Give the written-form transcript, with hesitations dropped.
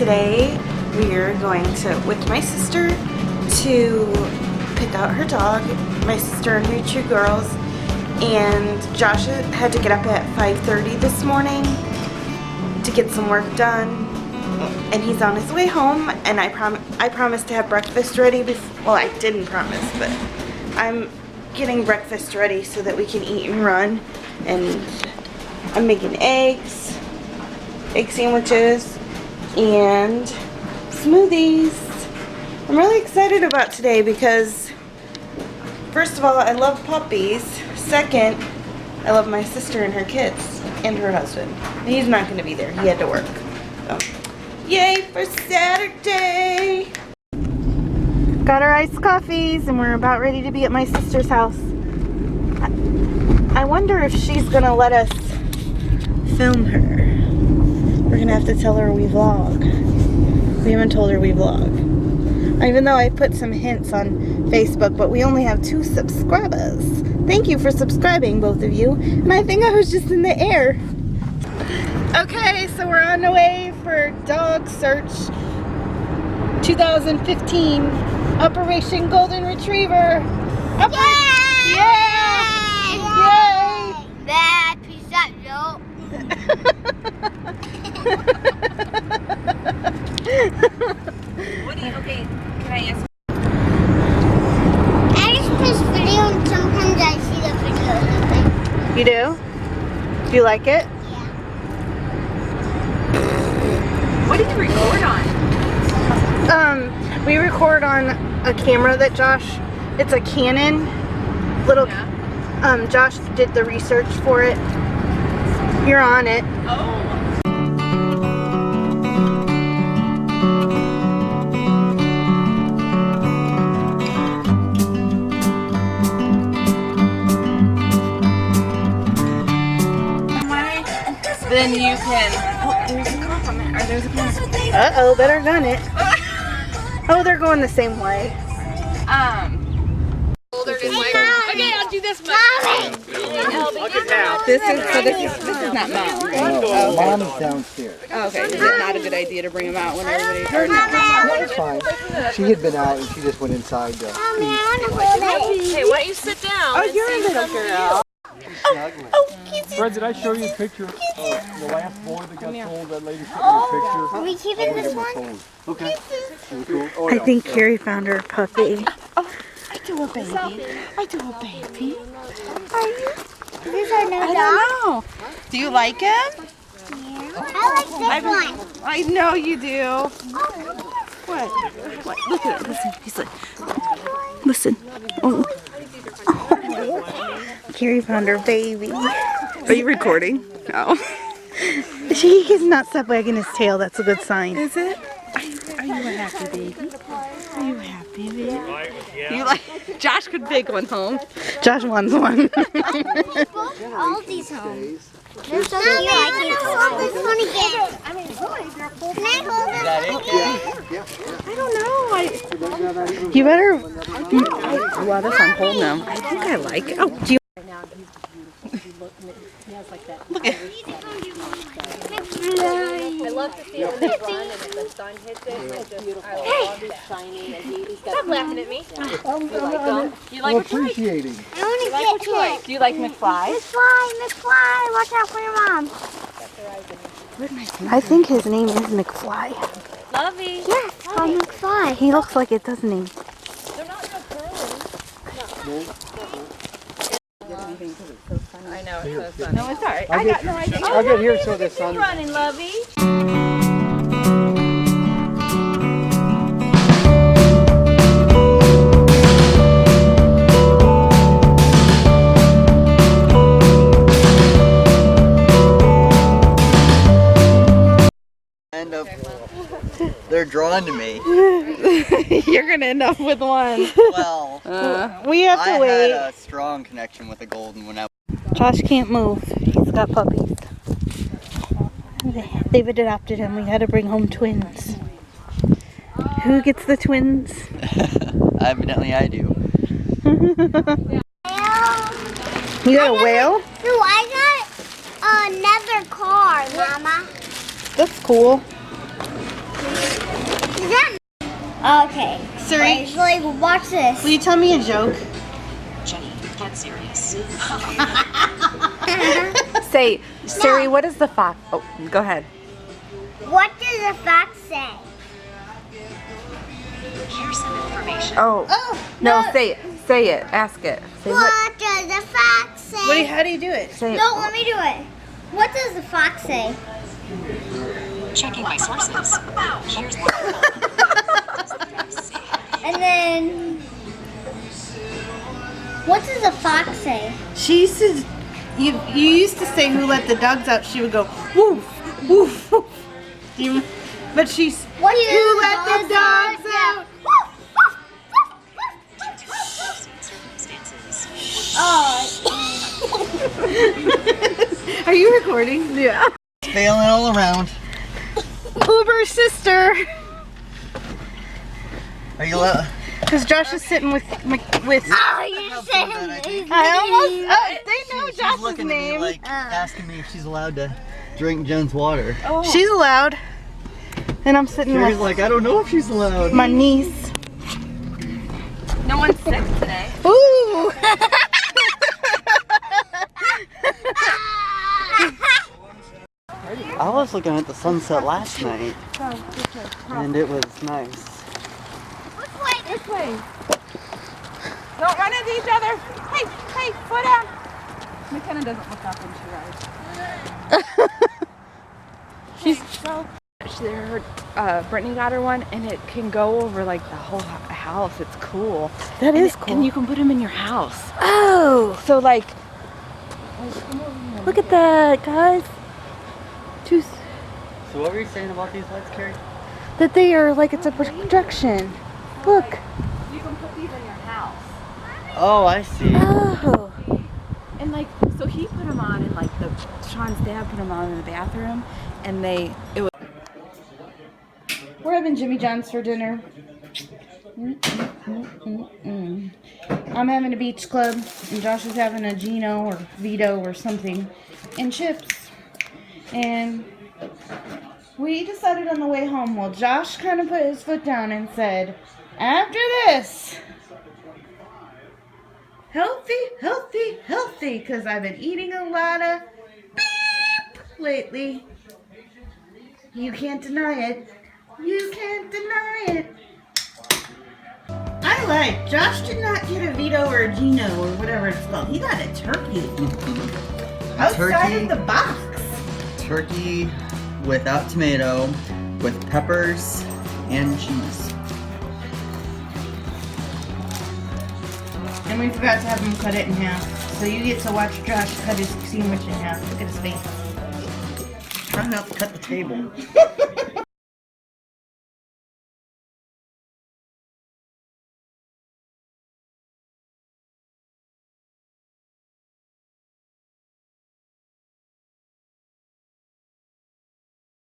today we're going to, with my sister, to pick out her dog, my sister and her two girls, and Josh had to get up at 5:30 this morning to get some work done, and he's on his way home, and I promised to have breakfast ready before, well, I didn't promise, but I'm getting breakfast ready so that we can eat and run, and I'm making egg sandwiches, and smoothies. I'm really excited about today because, first of all, I love puppies. Second, I love my sister and her kids and her husband. And he's not going to be there. He had to work. So, yay for Saturday! Got our iced coffees and we're about ready to be at my sister's house. I wonder if she's going to let us film her. We're going to have to tell her we vlog. We haven't told her we vlog. Even though I put some hints on Facebook, but we only have 2 subscribers. Thank you for subscribing, both of you. And I think I was just in the air. Okay, so we're on the way for Dog Search 2015 Operation Golden Retriever. Yay! Yay! Bad piece of joke. Okay, can I ask? I just push video and sometimes I see the video. You do? Do you like it? What did you record on? We record on a camera that Josh, it's a Canon little, Josh did the research for it. You're on it. Oh. Then you can. Oh, there's a compliment. Or there's a compliment. Uh-oh, better gun it. Oh, they're going the same way. Okay, I'll do this. Mommy! This is not mom. No, mom is downstairs. Oh, okay, is it not a good idea to bring him out when everybody? Or no? No, it's fine. She had been out and she just went inside to Mommy, I want to hold it. Hey, why don't you sit down? Oh, you're a little girl. Fred, did I show you a picture of the last boy that got sold? That lady sent me a Are we keeping this one? Okay. I think Carrie found her puppy. I do a baby. I do a baby. These are no I dogs? don't know. Do you like him? I like this one. I know you do. What? What? Look at him. Listen. He's like, listen. Oh. Carrie found her baby. Are you recording? No. He is not stop wagging his tail. That's a good sign. Is it? Are you a happy baby? Are you happy, baby? You like? Josh could take one home. Josh wants one. All these homes. They're so cute. I can't hold this one again. Can I hold this again? I don't know. You better. Well, that's on hold now. I think I like it. Oh, do you? Look at. I love to see when they run and if the sun hits it, I love it shiny and stop laughing at me. You like them? You like what you like? appreciating. want to get What you like? Do you like McFly? McFly, watch out for your mom. I think his name is McFly. Lovey. Yes, call McFly. He looks like it, doesn't he? They're not so curly. I know, it's so sunny. No, it's alright. I'll get here so the sun. Running, Lovey. They're drawn to me. You're gonna end up with one. Well, We have to I wait. had a strong connection with a golden when I Josh can't move. He's got puppies. They've adopted him. We had to bring home twins. Who gets the twins? Evidently I do. You got a whale? No, I got another car, Mama. That's cool. Okay. Siri, Like, watch this. will you tell me a joke? Jenny, get serious. Say, Siri, what is the fox? Oh, go ahead. What does the fox say? Here's some information. Oh, no, say it. Say it. Ask it. Say What does the fox say? How do you do it? Say it. No, let me do it. What does the fox say? Checking my sources. Here's what And then, what does the fox say? She says, you used to say who let the dogs out. She would go, woof, woof, woof. But she's, What who let the dogs out? Oh, Are you recording? Yeah. Failing all around. Uber sister. Are you allowed? Because Josh is sitting with. oh, you're saying I almost. They know She's Josh's looking at me name. like asking me if she's allowed to drink Jen's water. She's allowed. And I'm sitting She's with like, I don't know if she's allowed. my niece. No one's sick today. Ooh. I was looking at the sunset last night, and it was nice. This way. Don't run into each other. Hey, hey, slow down. McKenna doesn't look up when she rides. She's so. Brittany got her one, and it can go over like the whole house. It's cool. That And is it- cool. And you can put them in your house. Oh. So like, Look at that, guys. So what were you saying about these lights, Carrie? That they are like it's a projection. Look. you can put these in your house. Oh, I see. Oh. And like, so he put them on, and like Sean's dad put them on in the bathroom, and it was. We're having Jimmy John's for dinner. I'm having a beach club, and Josh is having a Gino or Vito or something, and chips. And we decided on the way home, well, Josh kind of put his foot down and said, after this, healthy, healthy, healthy, because I've been eating a lot of beep lately. You can't deny it. You can't deny it. I lied. Josh did not get a Vito or a Gino or whatever it's called. He got a turkey. Outside Turkey? of the box. Turkey without tomato, with peppers and cheese. And we forgot to have him cut it in half. So you get to watch Josh cut his sandwich in half. Look at his face. Try not to cut the table.